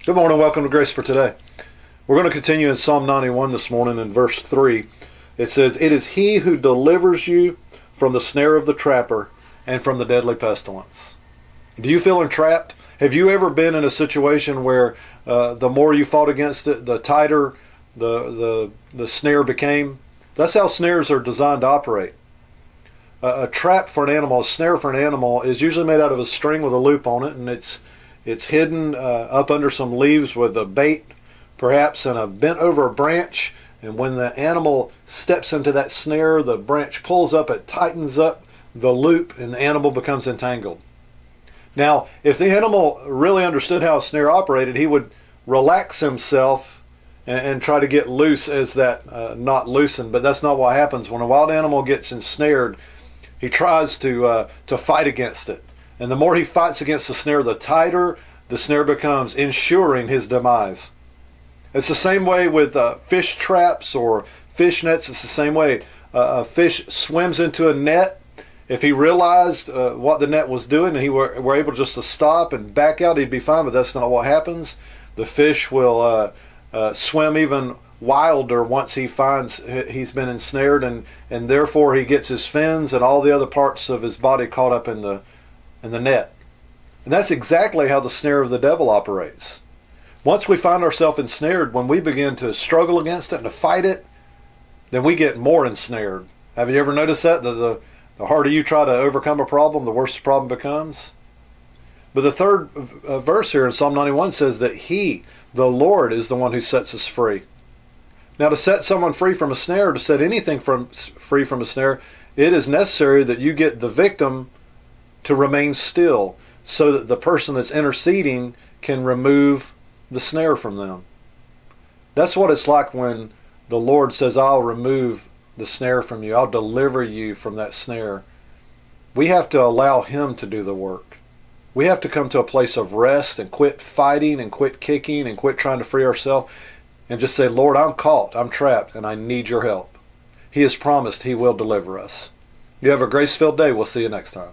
Good morning, welcome to Grace for Today. We're going to continue in Psalm 91 this morning in verse 3. It says, "It is he who delivers you from the snare of the trapper and from the deadly pestilence." Do you feel entrapped? Have you ever been in a situation where the more you fought against it, the tighter the snare became? That's how snares are designed to operate. A trap for an animal, a snare for an animal, is usually made out of a string with a loop on it, and it's hidden up under some leaves with a bait, perhaps, and a bent over branch. And when the animal steps into that snare, the branch pulls up, it tightens up the loop, and the animal becomes entangled. Now, if the animal really understood how a snare operated, he would relax himself and try to get loose as that knot loosened. But that's not what happens. When a wild animal gets ensnared, he tries to fight against it. And the more he fights against the snare, the tighter the snare becomes, ensuring his demise. It's the same way with fish traps or fish nets. It's the same way. A fish swims into a net. If he realized what the net was doing and he were able just to stop and back out, he'd be fine, but that's not what happens. The fish will swim even wilder once he finds he's been ensnared, and therefore he gets his fins and all the other parts of his body caught up in the net. And that's exactly how the snare of the devil operates. Once we find ourselves ensnared, when we begin to struggle against it and to fight it, then we get more ensnared. Have you ever noticed that? The harder you try to overcome a problem, the worse the problem becomes. But the third verse here in Psalm 91 says that He, the Lord, is the one who sets us free. Now, to set someone free from a snare, to set anything free from a snare, it is necessary that you get the victim to remain still so that the person that's interceding can remove the snare from them. That's what it's like when the Lord says, "I'll remove the snare from you. I'll deliver you from that snare." We have to allow Him to do the work. We have to come to a place of rest and quit fighting and quit kicking and quit trying to free ourselves and just say, "Lord, I'm caught, I'm trapped, and I need your help." He has promised He will deliver us. You have a grace-filled day. We'll see you next time.